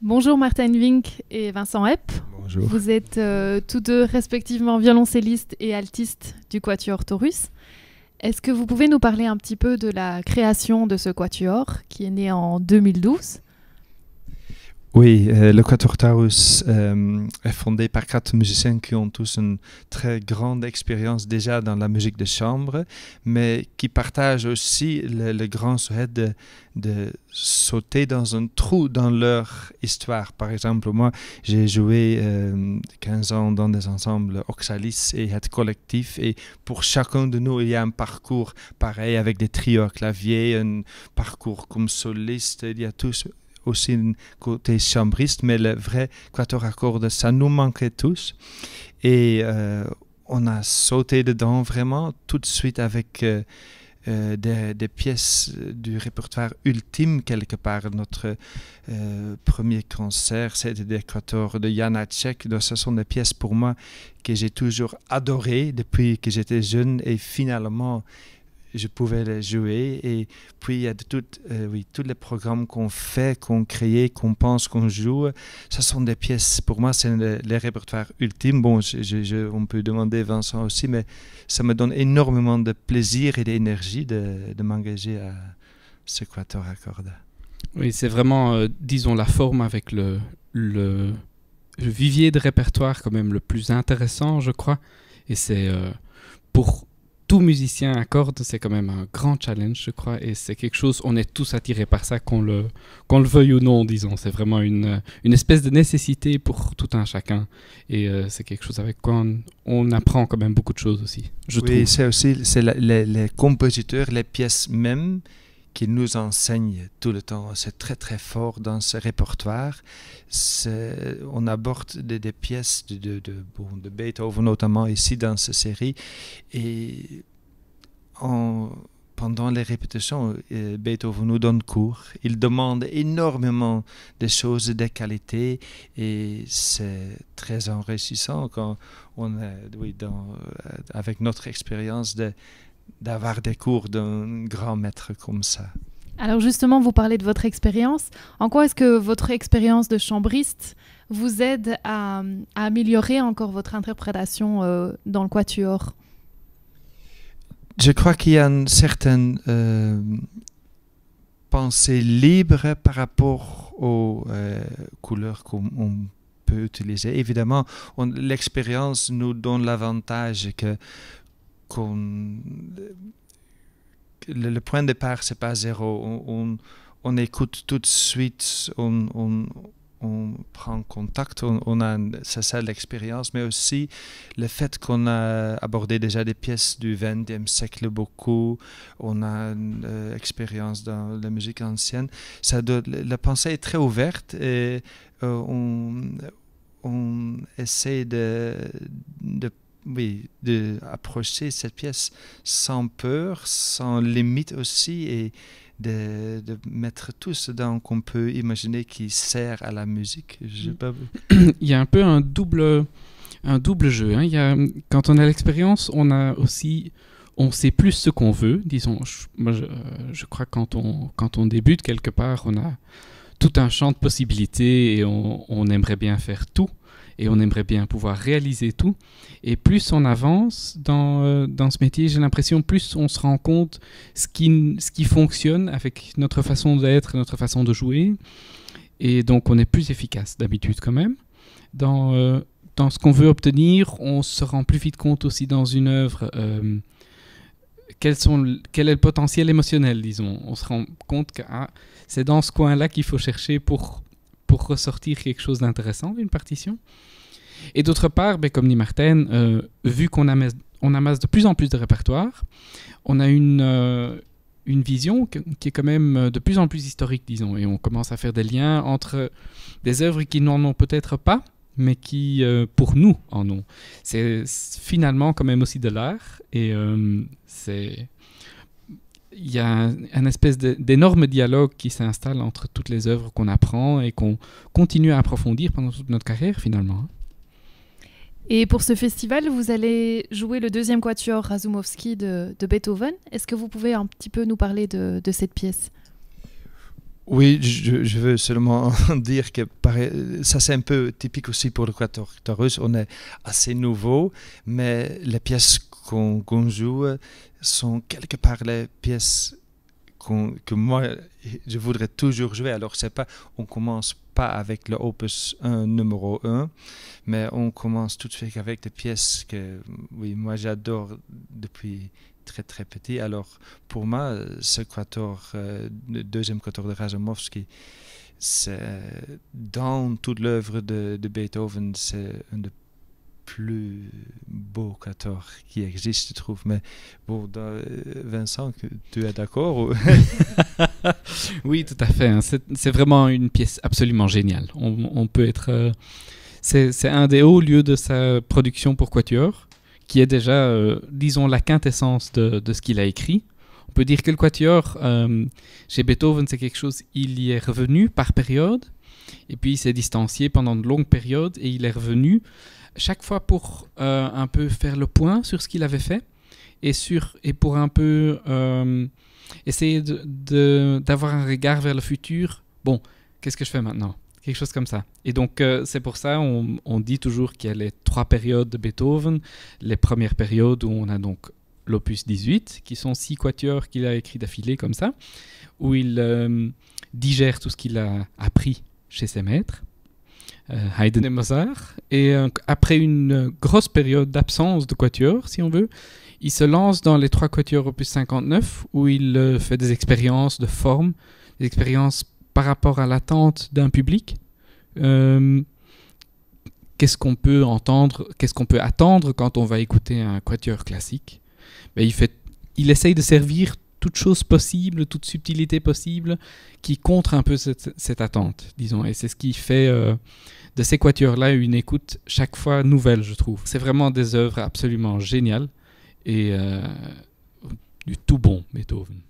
Bonjour Martin Wink et Vincent Epp. Bonjour. Vous êtes tous deux respectivement violoncellistes et altistes du Quatuor Taurus. Est-ce que vous pouvez nous parler un petit peu de la création de ce quatuor qui est né en 2012 ? Oui, le Quatuor Taurus est fondé par 4 musiciens qui ont tous une très grande expérience déjà dans la musique de chambre, mais qui partagent aussi le grand souhait de sauter dans un trou dans leur histoire. Par exemple, moi, j'ai joué 15 ans dans des ensembles Oxalis et Het Collectif, et pour chacun de nous, il y a un parcours pareil avec des trios à clavier, un parcours comme soliste, il y a tous aussi un côté chambriste, mais le vrai quatuor à cordes, ça nous manquait tous. Et on a sauté dedans vraiment tout de suite avec des pièces du répertoire ultime quelque part. Notre premier concert, c'était des quatuors de Janáček. Donc, ce sont des pièces pour moi que j'ai toujours adorées depuis que j'étais jeune, et finalement je pouvais les jouer. Et puis il y a tous les programmes qu'on fait, qu'on crée, qu'on pense, qu'on joue. Ce sont des pièces, pour moi, c'est les répertoires ultimes. Bon, on peut demander Vincent aussi, mais ça me donne énormément de plaisir et d'énergie de m'engager à ce quatuor à cordes. Oui, c'est vraiment, disons, la forme avec le vivier de répertoire quand même le plus intéressant, je crois. Et c'est pour tout musicien à cordes, c'est quand même un grand challenge, je crois, et c'est quelque chose, on est tous attirés par ça, qu'on le veuille ou non, disons. C'est vraiment une espèce de nécessité pour tout un chacun, et c'est quelque chose avec quoi on apprend quand même beaucoup de choses aussi, je trouve. Oui, c'est aussi les compositeurs, les pièces même, qui nous enseignent tout le temps. C'est très très fort dans ce répertoire. On aborde des pièces de Beethoven notamment ici dans cette série, et pendant les répétitions, Beethoven nous donne cours. Il demande énormément de choses de qualité, et c'est très enrichissant quand on est avec notre expérience d'avoir des cours d'un grand maître comme ça. Alors justement, vous parlez de votre expérience. En quoi est-ce que votre expérience de chambriste vous aide à améliorer encore votre interprétation dans le quatuor ? Je crois qu'il y a une certaine pensée libre par rapport aux couleurs qu'on peut utiliser. Évidemment, l'expérience nous donne l'avantage que le point de départ, c'est pas zéro. On écoute tout de suite, on prend contact, c'est ça l'expérience, mais aussi le fait qu'on a abordé déjà des pièces du XXe siècle beaucoup, on a une expérience dans la musique ancienne. La pensée est très ouverte, et on essaie d'approcher cette pièce sans peur, sans limite aussi, et de mettre tout ce qu'on peut imaginer qui sert à la musique. Il y a un peu un double jeu. Hein. Quand on a l'expérience, on sait plus ce qu'on veut. Disons, je crois que quand on débute quelque part, on a tout un champ de possibilités, et on aimerait bien faire tout. Et on aimerait bien pouvoir réaliser tout. Et plus on avance dans ce métier, j'ai l'impression, plus on se rend compte ce qui fonctionne avec notre façon d'être, notre façon de jouer. Et donc, on est plus efficace d'habitude quand même. Dans ce qu'on veut obtenir, on se rend plus vite compte aussi dans une œuvre quel est le potentiel émotionnel, disons. On se rend compte que c'est dans ce coin-là qu'il faut chercher pour ressortir quelque chose d'intéressant d'une partition. Et d'autre part, comme dit Martin, vu qu'on amasse de plus en plus de répertoire, on a une vision qui est quand même de plus en plus historique, disons, et on commence à faire des liens entre des œuvres qui n'en ont peut-être pas, mais qui, pour nous, en ont. C'est finalement quand même aussi de l'art, et il y a un espèce d'énorme dialogue qui s'installe entre toutes les œuvres qu'on apprend et qu'on continue à approfondir pendant toute notre carrière, finalement. Et pour ce festival, vous allez jouer le deuxième quatuor Razumowski de Beethoven. Est-ce que vous pouvez un petit peu nous parler de cette pièce ? Oui, je veux seulement dire que ça c'est un peu typique aussi pour le quatuor russe. On est assez nouveau, mais les pièces qu'on joue sont quelque part les pièces que moi je voudrais toujours jouer. Alors c'est pas, on commence pas avec le opus 1 numéro 1, mais on commence tout de suite avec des pièces que oui, moi j'adore depuis très très petit. Alors pour moi, ce quatuor, le deuxième quatuor de Razumovsky, c'est dans toute l'œuvre de Beethoven, c'est un des plus beaux quatuors qui existe, je trouve. Mais bon, Vincent, tu es d'accord ou... Oui, tout à fait. Hein. C'est vraiment une pièce absolument géniale. On peut être... c'est un des hauts lieux de sa production pour quatuor, qui est déjà, disons, la quintessence de ce qu'il a écrit. On peut dire que le quatuor, chez Beethoven, c'est quelque chose, il y est revenu par période, et puis il s'est distancié pendant de longues périodes, et il est revenu chaque fois pour un peu faire le point sur ce qu'il avait fait, et pour un peu essayer d'avoir un regard vers le futur. Bon, qu'est-ce que je fais maintenant ? Quelque chose comme ça. Et donc, c'est pour ça on dit toujours qu'il y a les 3 périodes de Beethoven. Les premières périodes où on a donc l'opus 18, qui sont 6 quatuors qu'il a écrits d'affilée comme ça, où il digère tout ce qu'il a appris chez ses maîtres, Haydn et Mozart. Et après une grosse période d'absence de quatuors, si on veut, il se lance dans les 3 quatuors opus 59, où il fait des expériences de forme, des expériences par rapport à l'attente d'un public. Qu'est-ce qu'on peut entendre, qu'est-ce qu'on peut attendre quand on va écouter un quatuor classique ? Ben, il essaye de servir toute chose possible, toute subtilité possible qui contre un peu cette attente, disons. Et c'est ce qui fait de ces quatuors-là une écoute chaque fois nouvelle, je trouve. C'est vraiment des œuvres absolument géniales et du tout bon, Beethoven.